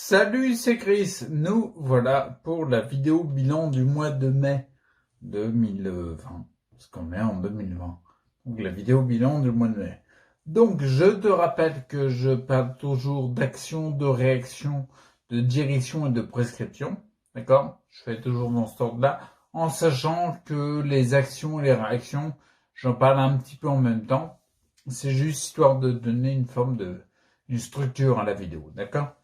Salut, c'est Chris. Nous voilà pour la vidéo bilan du mois de mai 2020. Parce qu'on est en 2020. Donc la vidéo bilan du mois de mai. Donc je te rappelle que je parle toujours d'action, de réaction, de direction et de prescription. D'accord? Je fais toujours dans ce ordre-là. En sachant que les actions et les réactions, j'en parle un petit peu en même temps. C'est juste histoire de donner une forme d'une structure à la vidéo. D'accord?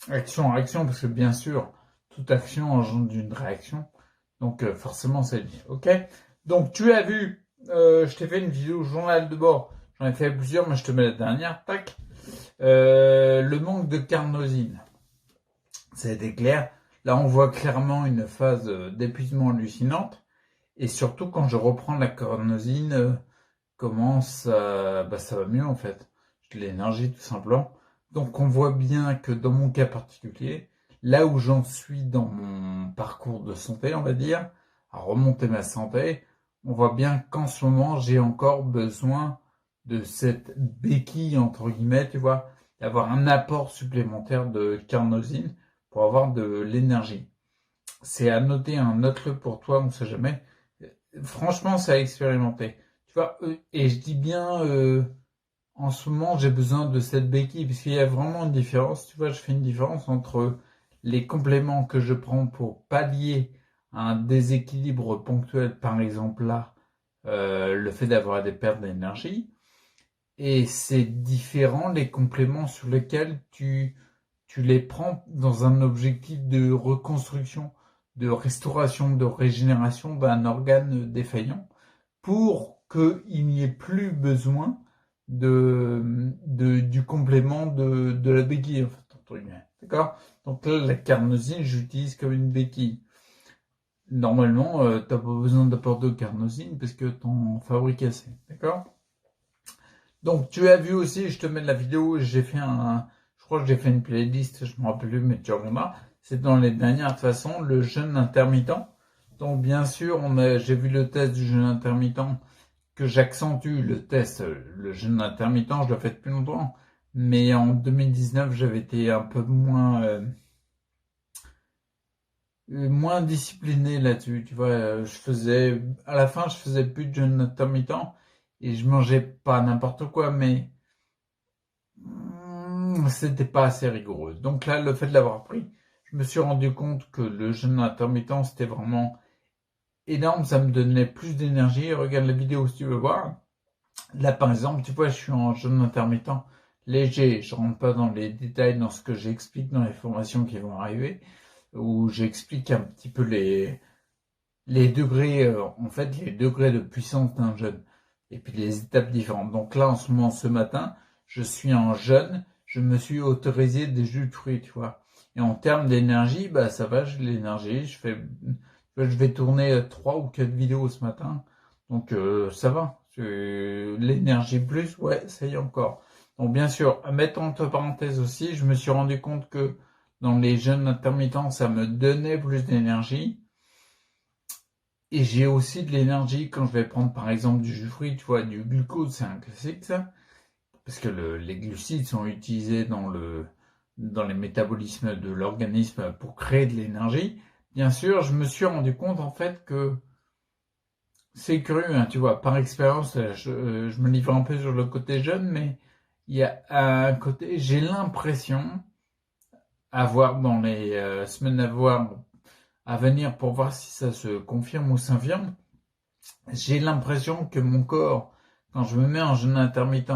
Action, réaction, parce que bien sûr, toute action engendre une réaction. Donc forcément, c'est lié. Ok? Donc tu as vu, je t'ai fait une vidéo journal de bord. J'en ai fait plusieurs, mais je te mets la dernière. Tac. Le manque de carnosine. Ça a été clair. Là, on voit clairement une phase d'épuisement hallucinante. Et surtout, quand je reprends la carnosine, ça va mieux en fait. J'ai de l'énergie tout simplement. Donc on voit bien que dans mon cas particulier, là où j'en suis dans mon parcours de santé, on va dire, à remonter ma santé, on voit bien qu'en ce moment, j'ai encore besoin de cette béquille, entre guillemets, tu vois, d'avoir un apport supplémentaire de carnosine pour avoir de l'énergie. C'est à noter, note-le pour toi, on ne sait jamais. Franchement, c'est à expérimenter. Tu vois, et je dis bien, en ce moment, j'ai besoin de cette béquille, parce qu'il y a vraiment une différence. Tu vois, je fais une différence entre les compléments que je prends pour pallier un déséquilibre ponctuel, par exemple là, le fait d'avoir des pertes d'énergie, et c'est différent les compléments sur lesquels tu les prends dans un objectif de reconstruction, de restauration, de régénération d'un organe défaillant pour qu'il n'y ait plus besoin du complément de la béquille, en fait, entre guillemets. D'accord? Donc là, la carnosine, j'utilise comme une béquille. Normalement, t'as pas besoin d'apport de carnosine parce que t'en fabriques assez. D'accord? Donc tu as vu aussi, je te mets la vidéo, je crois que j'ai fait une playlist, je me rappelle plus, mais tu regarderas. C'est dans les dernières façons, le jeûne intermittent. Donc bien sûr, j'ai vu le test du jeûne intermittent que j'accentue le test, le jeûne intermittent, je le fais depuis longtemps. Mais en 2019, j'avais été un peu moins discipliné là-dessus. Tu vois, à la fin, je faisais plus de jeûne intermittent et je mangeais pas n'importe quoi, mais c'était pas assez rigoureux. Donc là, le fait de l'avoir pris, je me suis rendu compte que le jeûne intermittent, c'était vraiment énorme. Ça me donnait plus d'énergie. Regarde la vidéo si tu veux voir. Là, par exemple, tu vois, je suis en jeûne intermittent léger. Je rentre pas dans les détails dans ce que j'explique dans les formations qui vont arriver, où j'explique un petit peu les degrés, en fait, les degrés de puissance d'un jeûne. Et puis les étapes différentes. Donc là, en ce moment, ce matin, je suis en jeûne. Je me suis autorisé des jus de fruits, tu vois. Et en termes d'énergie, bah, ça va, j'ai de l'énergie. Je vais tourner 3 ou 4 vidéos ce matin. Donc, ça va. L'énergie plus, ouais, ça y est encore. Donc, bien sûr, à mettre entre parenthèses aussi, je me suis rendu compte que dans les jeûnes intermittents, ça me donnait plus d'énergie. Et j'ai aussi de l'énergie quand je vais prendre par exemple du jus de fruits, tu vois, du glucose, c'est un classique ça. Parce que les glucides sont utilisés dans les métabolismes de l'organisme pour créer de l'énergie. Bien sûr, je me suis rendu compte en fait que c'est cru, hein, tu vois, par expérience, je me livre un peu sur le côté jeune, mais il y a un côté, j'ai l'impression, à voir dans les semaines à venir pour voir si ça se confirme ou s'infirme, j'ai l'impression que mon corps, quand je me mets en jeûne intermittent,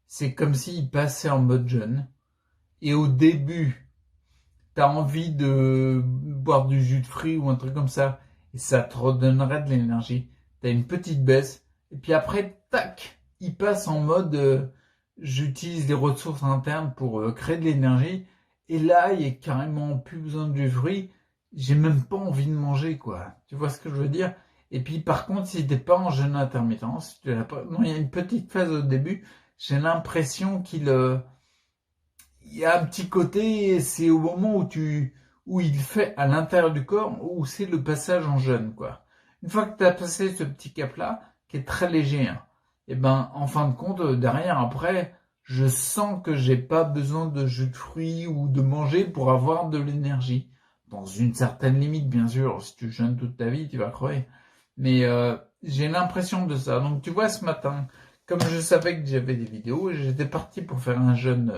c'est comme s'il passait en mode jeûne. Et au début, t'as envie de boire du jus de fruits ou un truc comme ça, et ça te redonnerait de l'énergie. T'as une petite baisse, et puis après, tac, il passe en mode j'utilise les ressources internes pour créer de l'énergie, et là, il y a carrément plus besoin de jus de fruits, j'ai même pas envie de manger, quoi. Tu vois ce que je veux dire? Et puis par contre, si t'es pas en jeûne intermittent, si tu l'as pas, non, il y a une petite phase au début, j'ai l'impression il y a un petit côté, c'est au moment où il fait à l'intérieur du corps, où c'est le passage en jeûne, quoi. Une fois que tu as passé ce petit cap-là, qui est très léger, hein, et ben, en fin de compte, derrière, après, je sens que j'ai pas besoin de jus de fruits ou de manger pour avoir de l'énergie. Dans une certaine limite, bien sûr. Si tu jeûnes toute ta vie, tu vas crever. Mais j'ai l'impression de ça. Donc tu vois, ce matin, comme je savais que j'avais des vidéos, j'étais parti pour faire un jeûne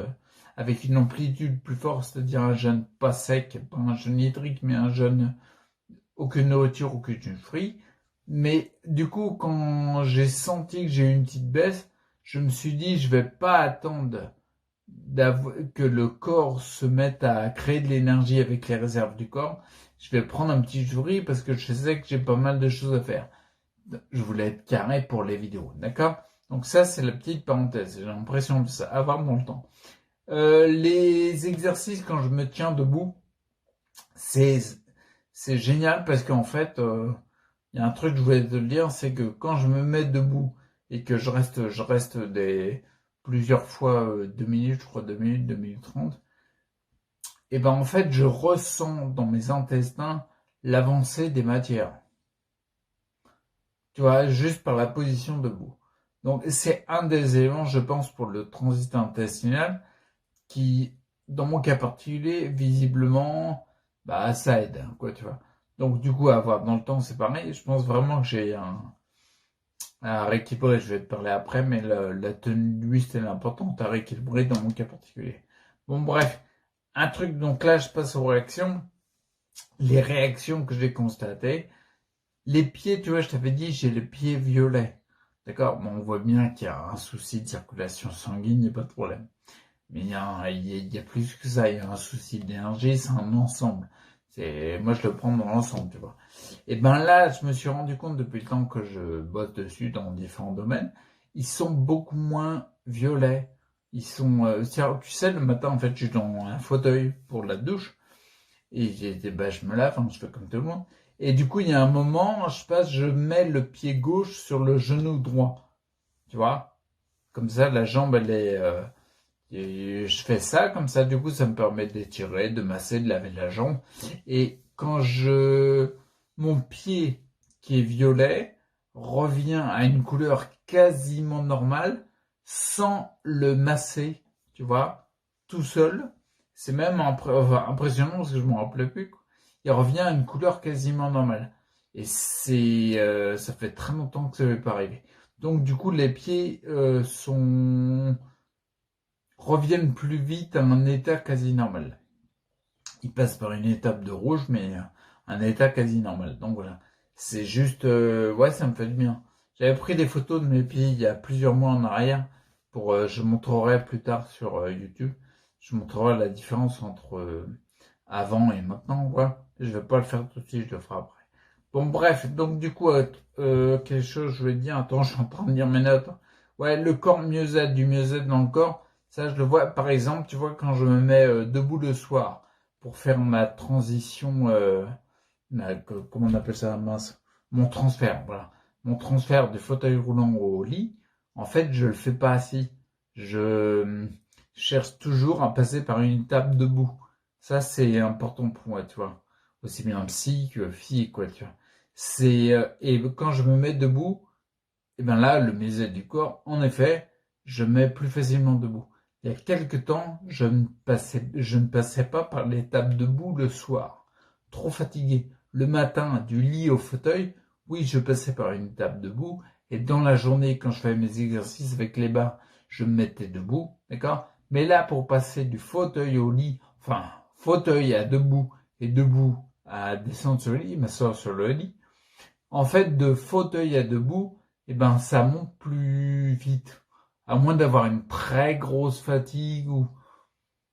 avec une amplitude plus forte, c'est-à-dire un jeûne pas sec, pas un jeûne hydrique, mais un jeûne aucune nourriture, aucun fruit. Mais du coup, quand j'ai senti que j'ai eu une petite baisse, je me suis dit, je vais pas attendre que le corps se mette à créer de l'énergie avec les réserves du corps. Je vais prendre un petit jus parce que je sais que j'ai pas mal de choses à faire. Je voulais être carré pour les vidéos, d'accord? Donc ça, c'est la petite parenthèse. J'ai l'impression de ça avoir dans le temps. Les exercices quand je me tiens debout, c'est c'est génial parce qu'en fait, il y a un truc que je voulais te le dire, c'est que quand je me mets debout et que je reste plusieurs fois 2 minutes, je crois 2 minutes, 2 minutes 30, et ben en fait, je ressens dans mes intestins l'avancée des matières. Tu vois, juste par la position debout. Donc c'est un des éléments, je pense, pour le transit intestinal qui, dans mon cas particulier, visiblement, bah ça aide, quoi, tu vois. Donc du coup, à avoir dans le temps, c'est pareil. Je pense vraiment que j'ai à rééquilibrer. Je vais te parler après, mais la tenue de lui, c'était l'important à rééquilibrer dans mon cas particulier. Bon, bref, un truc. Donc là, je passe aux réactions. Les réactions que j'ai constatées. Les pieds, tu vois, je t'avais dit, j'ai les pieds violets. D'accord? Bon, on voit bien qu'il y a un souci de circulation sanguine, il n'y a pas de problème. Mais il y a plus que ça, il y a un souci d'énergie, c'est un ensemble. Moi, je le prends dans l'ensemble, tu vois. Et ben là, je me suis rendu compte depuis le temps que je bosse dessus dans différents domaines, ils sont beaucoup moins violets. Ils sont, tu sais, le matin, en fait, je suis dans un fauteuil pour la douche et je me lave, hein, je fais comme tout le monde. Et du coup, il y a un moment, je mets le pied gauche sur le genou droit, tu vois. Comme ça, la jambe, elle est, et je fais ça, comme ça, du coup, ça me permet d'étirer, de masser, de laver la jambe. Et mon pied, qui est violet, revient à une couleur quasiment normale, sans le masser, tu vois, tout seul. C'est même impressionnant parce que je ne me rappelais plus, quoi. Il revient à une couleur quasiment normale. Et ça fait très longtemps que ça n'est pas arrivé. Donc, du coup, les pieds reviennent plus vite à un état quasi normal. Ils passent par une étape de rouge, mais un état quasi normal. Donc voilà, c'est juste, ouais, ça me fait du bien. J'avais pris des photos de mes pieds il y a plusieurs mois en arrière, je montrerai plus tard sur YouTube. Je montrerai la différence entre avant et maintenant, voilà. Je vais pas le faire tout de suite, je le ferai après. Bon, bref, donc du coup, quelque chose, je vais dire, attends, je suis en train de lire mes notes. Ouais, le corps mieux-être, du mieux-être dans le corps, ça je le vois, par exemple, tu vois, quand je me mets debout le soir pour faire ma transition, comment on appelle ça, mince, mon transfert, voilà. Mon transfert du fauteuil roulant au lit, en fait, je le fais pas assis. Je cherche toujours à passer par une étape debout. Ça, c'est important pour moi, tu vois. Aussi bien psy que fille, quoi, tu vois. Et quand je me mets debout, et ben là, le mieux-être du corps, en effet, je me mets plus facilement debout. Il y a quelques temps, je ne passais pas par l'étape debout le soir. Trop fatigué. Le matin, du lit au fauteuil, oui, je passais par une étape debout. Et dans la journée, quand je faisais mes exercices avec les barres, je me mettais debout, d'accord? Mais là, pour passer du fauteuil au lit, enfin, fauteuil à debout et debout à descendre sur le lit, m'asseoir sur le lit, en fait, de fauteuil à debout, eh ben, ça monte plus vite. À moins d'avoir une très grosse fatigue ou,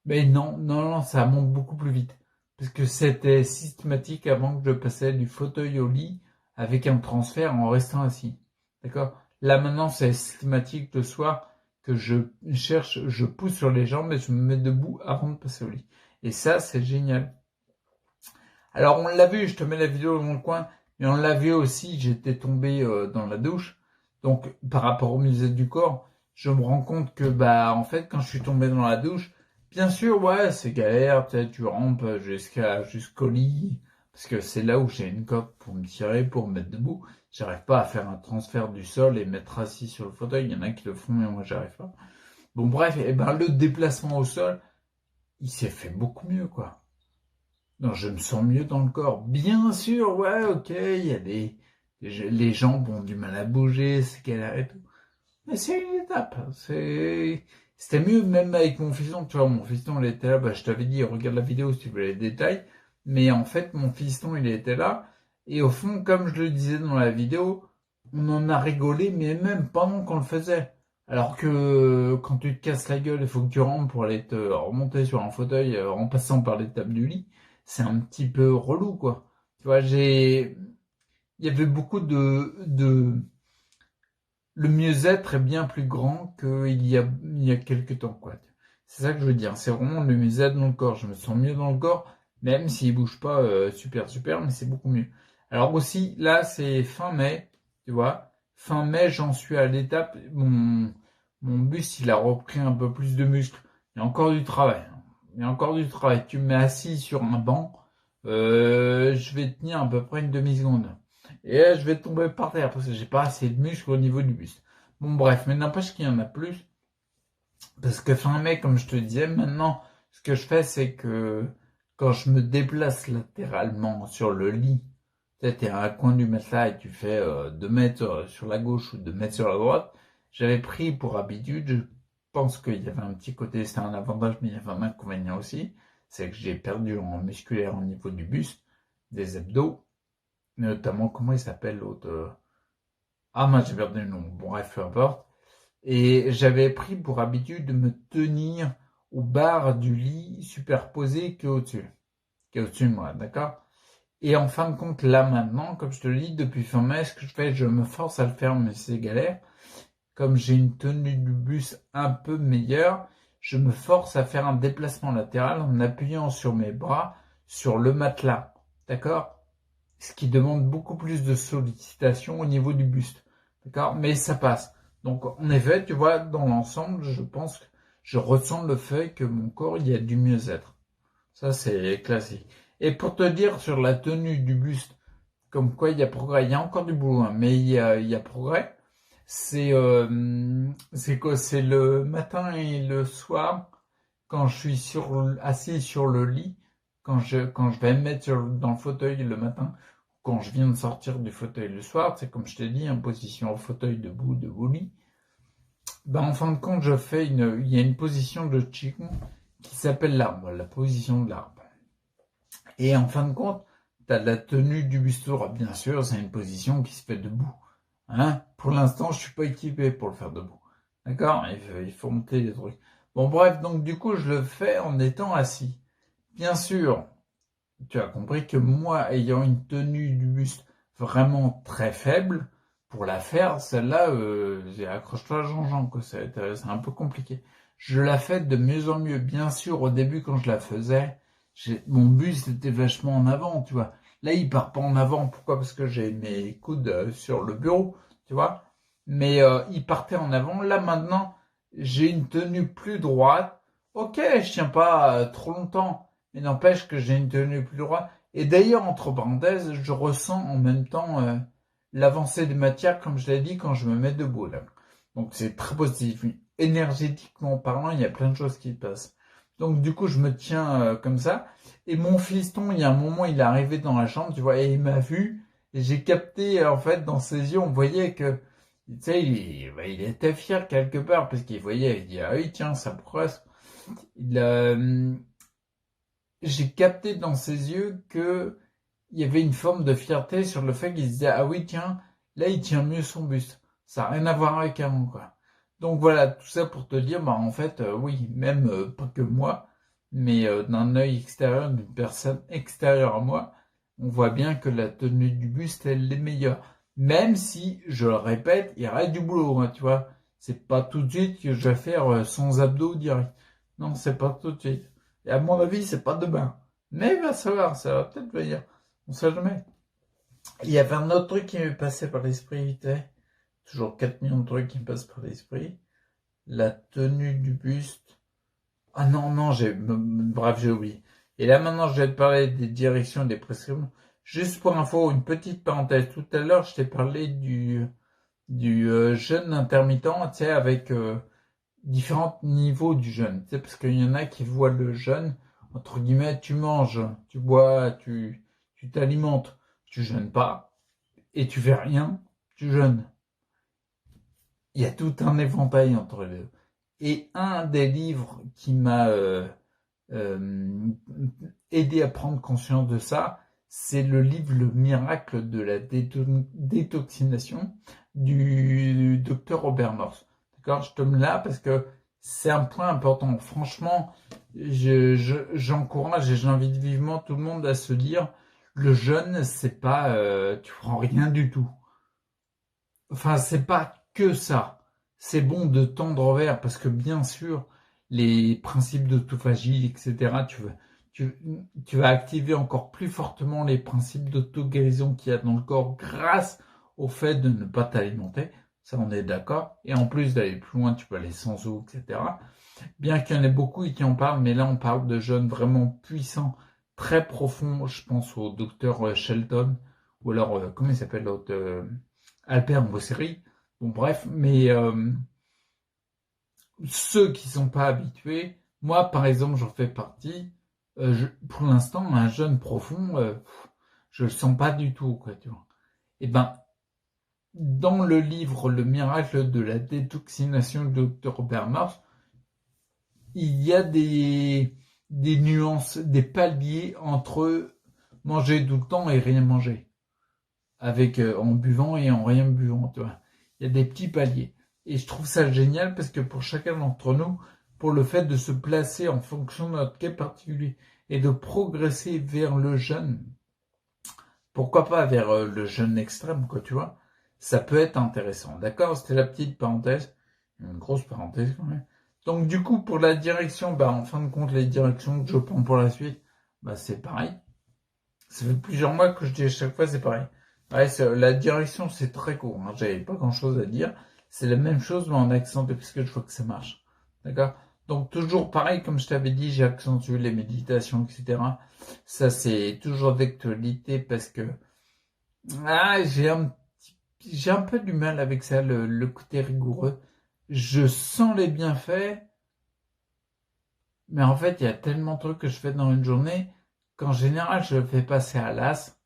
mais non, non, non, ça monte beaucoup plus vite. Parce que c'était systématique avant que je passais du fauteuil au lit avec un transfert en restant assis. D'accord? Là, maintenant, c'est systématique le soir que je pousse sur les jambes et je me mets debout avant de passer au lit. Et ça, c'est génial. Alors, on l'a vu, je te mets la vidéo dans le coin, mais on l'a vu aussi, j'étais tombé dans la douche. Donc, par rapport au musée du corps, je me rends compte que, bah, en fait, quand je suis tombé dans la douche, bien sûr, ouais, c'est galère, peut-être tu rampes jusqu'au lit, parce que c'est là où j'ai une corde pour me tirer, pour me mettre debout. J'arrive pas à faire un transfert du sol et me mettre assis sur le fauteuil. Il y en a qui le font, mais moi, j'arrive pas. Bon, bref, et ben, le déplacement au sol, il s'est fait beaucoup mieux, quoi. Non, je me sens mieux dans le corps. Bien sûr, ouais, ok, il y a les jambes ont du mal à bouger, c'est galère et tout. Mais c'est une étape. C'était mieux même avec mon fiston. Tu vois, mon fiston, il était là. Bah, je t'avais dit, regarde la vidéo si tu veux les détails. Mais en fait, mon fiston, il était là. Et au fond, comme je le disais dans la vidéo, on en a rigolé, mais même pendant qu'on le faisait. Alors que quand tu te casses la gueule, il faut que tu rentres pour aller te remonter sur un fauteuil en passant par l'étape du lit. C'est un petit peu relou, quoi. Tu vois, il y avait beaucoup le mieux-être est bien plus grand qu'il y a quelques temps, quoi. C'est ça que je veux dire. C'est vraiment le mieux-être dans le corps. Je me sens mieux dans le corps, même s'il bouge pas super, mais c'est beaucoup mieux. Alors aussi, là, c'est fin mai, tu vois. Fin mai, j'en suis à l'étape. Mon buste, il a repris un peu plus de muscles. Il y a encore du travail, hein. Il y a encore du travail. Tu me mets assis sur un banc, je vais tenir à peu près une demi-seconde. Et là, je vais tomber par terre parce que j'ai pas assez de muscles au niveau du buste. Bon, bref, mais n'empêche qu'il y en a plus. Parce que fin mai, comme je te disais, maintenant, ce que je fais, c'est que quand je me déplace latéralement sur le lit, tu sais, t'es à un coin du matelas et tu fais 2 mètres sur la gauche ou 2 mètres sur la droite, j'avais pris pour habitude, je pense qu'il y avait un petit côté, c'était un avantage, mais il y avait un inconvénient aussi, c'est que j'ai perdu en musculaire au niveau du buste, des abdos, notamment, comment il s'appelle l'autre Ah, moi j'ai perdu le nom, bon bref, peu importe. Et j'avais pris pour habitude de me tenir aux barres du lit superposées qui est au-dessus de moi, d'accord? Et en fin de compte, là maintenant, comme je te le dis, depuis fin mai, ce que je fais, je me force à le faire, mais c'est galère. Comme j'ai une tenue du bus un peu meilleure, je me force à faire un déplacement latéral en appuyant sur mes bras sur le matelas, d'accord? Ce qui demande beaucoup plus de sollicitation au niveau du buste, d'accord? Mais ça passe. Donc, en effet, tu vois, dans l'ensemble, je pense que je ressens le fait que mon corps, il y a du mieux-être. Ça, c'est classique. Et pour te dire sur la tenue du buste, comme quoi il y a progrès, il y a encore du boulot, hein, mais il y a progrès. C'est quoi? C'est le matin et le soir, quand je suis assis sur le lit, quand je vais me mettre dans le fauteuil le matin, quand je viens de sortir du fauteuil le soir, c'est comme je t'ai dit, en position au fauteuil debout lit. Ben, en fin de compte, il y a une position de Qigong qui s'appelle l'arbre, la position de l'arbre. Et en fin de compte, t'as la tenue du buste droit. Bien sûr, c'est une position qui se fait debout. Hein? Pour l'instant, je suis pas équipé pour le faire debout. D'accord? Il faut monter les trucs. Bon, bref, donc du coup, je le fais en étant assis. Bien sûr, tu as compris que moi, ayant une tenue du buste vraiment très faible, pour la faire, celle-là, accroche-toi Jean-Jean, que c'est un peu compliqué. Je la fais de mieux en mieux. Bien sûr, au début, quand je la faisais, mon buste était vachement en avant, tu vois. Là, il part pas en avant. Pourquoi? Parce que j'ai mes coudes sur le bureau, tu vois. Mais il partait en avant. Là, maintenant, j'ai une tenue plus droite. Ok, je tiens pas trop longtemps, mais n'empêche que j'ai une tenue plus droite. Et d'ailleurs, entre parenthèses, je ressens en même temps l'avancée des matières, comme je l'ai dit, quand je me mets debout là. Donc c'est très positif. Énergétiquement parlant, il y a plein de choses qui passent. Donc du coup, je me tiens comme ça. Et mon fiston, il y a un moment, il est arrivé dans la chambre, tu vois, et il m'a vu. Et j'ai capté, en fait, dans ses yeux, on voyait que, tu sais, il était fier quelque part, parce qu'il voyait, il dit, ah oui, tiens, ça progresse. Il, j'ai capté dans ses yeux que il y avait une forme de fierté sur le fait qu'il se disait ah oui tiens là il tient mieux son buste, ça n'a rien à voir avec avant quoi. Donc voilà, tout ça pour te dire bah en fait oui, même pas que moi, mais d'un œil extérieur, d'une personne extérieure à moi, on voit bien que la tenue du buste elle est meilleure, même si je le répète il reste du boulot, hein, tu vois. C'est pas tout de suite que je vais faire sans abdos direct, non c'est pas tout de suite. Et à mon avis, c'est pas demain. Mais il va savoir, ça va peut-être venir. On sait jamais. Il y avait un autre truc qui m'est passé par l'esprit, vite fait. Toujours 4 millions de trucs qui me passent par l'esprit. La tenue du buste. Ah non, non, bref, j'ai oublié. Et là, maintenant, je vais te parler des directions et des prescriptions. Juste pour info, une petite parenthèse. Tout à l'heure, je t'ai parlé du jeûne intermittent, tu sais, avec différents niveaux du jeûne. Tu sais, parce qu'il y en a qui voient le jeûne, entre guillemets, tu manges, tu bois, tu t'alimentes, tu jeûnes pas, et tu fais rien, tu jeûnes. Il y a tout un éventail entre les deux. Et un des livres qui m'a euh, aidé à prendre conscience de ça, c'est le livre Le miracle de la détoxination du docteur Robert Morse. D'accord, je te mets là parce que c'est un point important. Franchement, j'encourage et j'invite vivement tout le monde à se dire le jeûne, c'est pas tu prends rien du tout. Enfin, c'est pas que ça. C'est bon de tendre vers parce que bien sûr, les principes d'autophagie, etc., tu, tu vas activer encore plus fortement les principes d'auto-guérison qu'il y a dans le corps grâce au fait de ne pas t'alimenter. Ça, on est d'accord. Et en plus d'aller plus loin, tu peux aller sans eau, etc. Bien qu'il y en ait beaucoup qui en parlent, mais là, on parle de jeûnes vraiment puissants, très profonds. Je pense au docteur Shelton, ou alors, comment il s'appelle l'autre Albert Mosseri. Bon, bref, mais ceux qui sont pas habitués, moi, par exemple, j'en fais partie. Pour l'instant, un jeûne profond, je le sens pas du tout, quoi, tu vois. Et ben, dans le livre Le miracle de la détoxination de Dr. Robert Morse, il y a des nuances, des paliers entre manger tout le temps et rien manger, avec en buvant et en rien buvant, tu vois. Il y a des petits paliers. Et je trouve ça génial parce que pour chacun d'entre nous, pour le fait de se placer en fonction de notre cas particulier et de progresser vers le jeûne, pourquoi pas vers le jeûne extrême, quoi, tu vois, ça peut être intéressant. D'accord, c'était la petite parenthèse, une grosse parenthèse quand même. Donc du coup, pour la direction, bah, en fin de compte, les directions que je prends pour la suite, bah, c'est pareil. Ça fait plusieurs mois que je dis à chaque fois, c'est pareil. Ouais, la direction, c'est très court. Hein. J'avais pas grand-chose à dire. C'est la même chose, mais en accent, parce que je vois que ça marche. D'accord. Donc toujours pareil, comme je t'avais dit, j'ai accentué les méditations, etc. Ça, c'est toujours d'actualité parce que j'ai un peu du mal avec ça, le côté rigoureux. Je sens les bienfaits, mais en fait, il y a tellement de trucs que je fais dans une journée qu'en général, je le fais passer à l'as.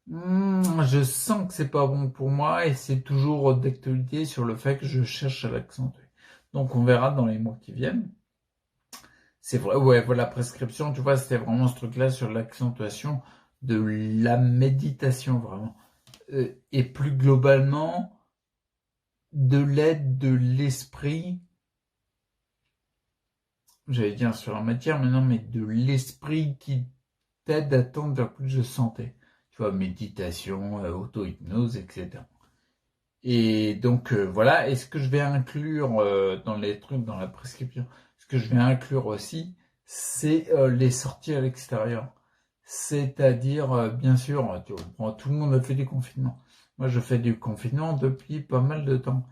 Je sens que c'est pas bon pour moi et c'est toujours d'actualité sur le fait que je cherche à l'accentuer. Donc on verra dans les mois qui viennent. C'est vrai, ouais, voilà, la prescription, tu vois, c'était vraiment ce truc-là sur l'accentuation de la méditation, vraiment. Et plus globalement, de l'aide de l'esprit, j'allais dire sur la matière, mais non, mais de l'esprit qui t'aide à tendre vers plus de santé. Tu vois, méditation, auto-hypnose, etc. Et donc voilà, et ce que je vais inclure dans les trucs, dans la prescription, ce que je vais inclure aussi, c'est les sorties à l'extérieur. C'est-à-dire, bien sûr, tout le monde a fait du confinement. Moi, je fais du confinement depuis pas mal de temps.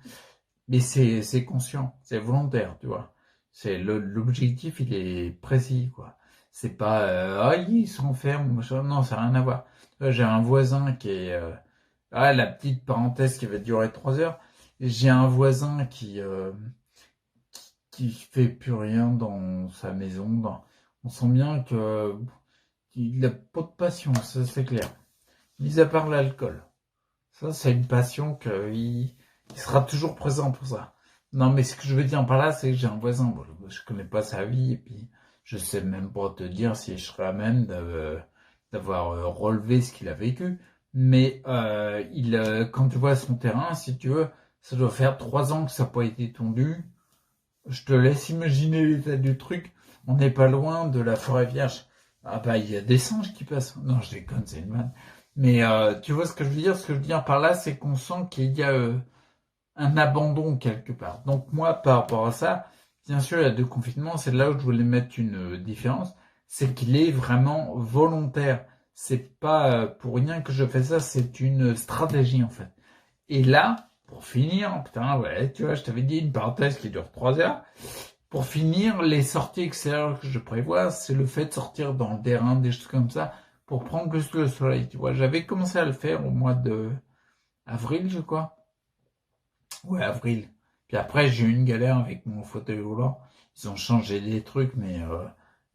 Mais c'est conscient, c'est volontaire, tu vois. C'est l'objectif, il est précis, quoi. C'est pas ah ils sont fermes, machin. Non, ça n'a rien à voir. J'ai un voisin qui est la petite parenthèse qui va durer 3 heures. J'ai un voisin qui fait plus rien dans sa maison. On sent bien que il a pas de passion, ça c'est clair. Mis à part l'alcool. Ça, c'est une passion il sera toujours présent pour ça. Non, mais ce que je veux dire par là, c'est que j'ai un voisin, bon, je connais pas sa vie, et puis je sais même pas te dire si je serais à même d'avoir relevé ce qu'il a vécu. Mais quand tu vois son terrain, si tu veux, ça doit faire 3 ans que ça n'a pas été tondu. Je te laisse imaginer l'état du truc. On n'est pas loin de la forêt vierge. Ah bah, il y a des singes qui passent. Non, je déconne, c'est une vanne. Mais tu vois ce que je veux dire? Ce que je veux dire par là, c'est qu'on sent qu'il y a un abandon quelque part. Donc moi, par rapport à ça, bien sûr, il y a deux confinements. C'est là où je voulais mettre une différence. C'est qu'il est vraiment volontaire. C'est pas pour rien que je fais ça. C'est une stratégie en fait. Et là, pour finir, putain, ouais, tu vois, je t'avais dit une parenthèse qui dure 3 heures. Pour finir, les sorties extérieures que je prévois, c'est le fait de sortir dans le terrain, des choses comme ça, pour prendre plus le soleil, tu vois. J'avais commencé à le faire au mois de avril, je crois. Ouais, avril. Puis après, j'ai eu une galère avec mon fauteuil roulant. Ils ont changé des trucs, mais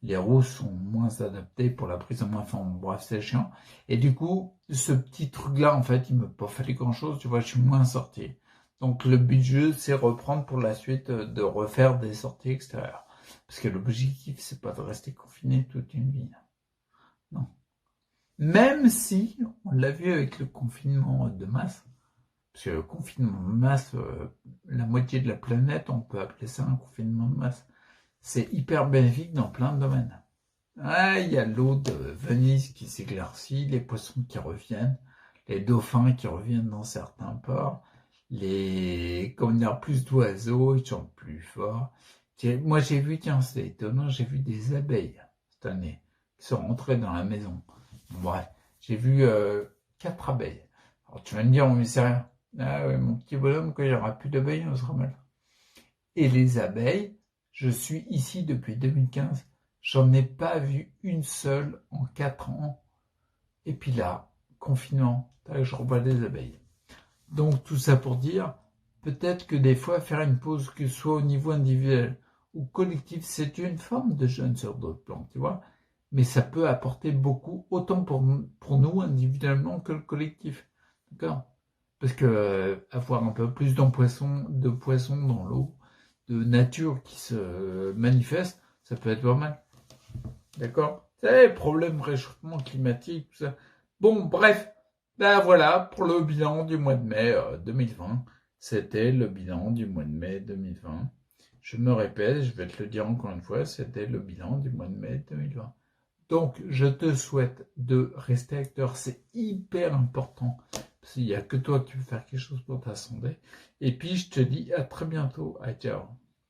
les roues sont moins adaptées pour la prise en main. Enfin, bref, c'est chiant. Et du coup, ce petit truc-là, en fait, il m'a pas fallu grand-chose. Tu vois, je suis moins sorti. Donc, le but du jeu, c'est reprendre pour la suite, de refaire des sorties extérieures. Parce que l'objectif, c'est pas de rester confiné toute une vie. Non. Même si, on l'a vu avec le confinement de masse, parce que le confinement de masse, la moitié de la planète, on peut appeler ça un confinement de masse. C'est hyper bénéfique dans plein de domaines. Ah, il y a l'eau de Venise qui s'éclaircit, les poissons qui reviennent, les dauphins qui reviennent dans certains ports, comme il y a plus d'oiseaux, ils chantent plus fort. Moi j'ai vu, tiens, c'est étonnant, j'ai vu des abeilles cette année qui sont rentrées dans la maison. Bref, j'ai vu 4 abeilles. Alors tu vas me dire, mais c'est rien. Ah ouais, mon petit bonhomme, quand il n'y aura plus d'abeilles, on sera mal. Et les abeilles, je suis ici depuis 2015. J'en ai pas vu une seule en 4 ans. Et puis là, confinement, je revois des abeilles. Donc tout ça pour dire, peut-être que des fois, faire une pause, que ce soit au niveau individuel ou collectif, c'est une forme de jeûne sur d'autres plans, tu vois. Mais ça peut apporter beaucoup, autant pour nous individuellement que le collectif. D'accord? Parce que avoir un peu plus de poissons dans l'eau, de nature qui se manifeste, ça peut être pas mal. D'accord? C'est problème réchauffement climatique, tout ça. Bon, bref, ben voilà pour le bilan du mois de mai 2020. C'était le bilan du mois de mai 2020. Je me répète, je vais te le dire encore une fois, c'était le bilan du mois de mai 2020. Donc, je te souhaite de rester acteur, c'est hyper important. Parce qu'il n'y a que toi qui peux faire quelque chose pour ta santé. Et puis, je te dis à très bientôt. Ciao.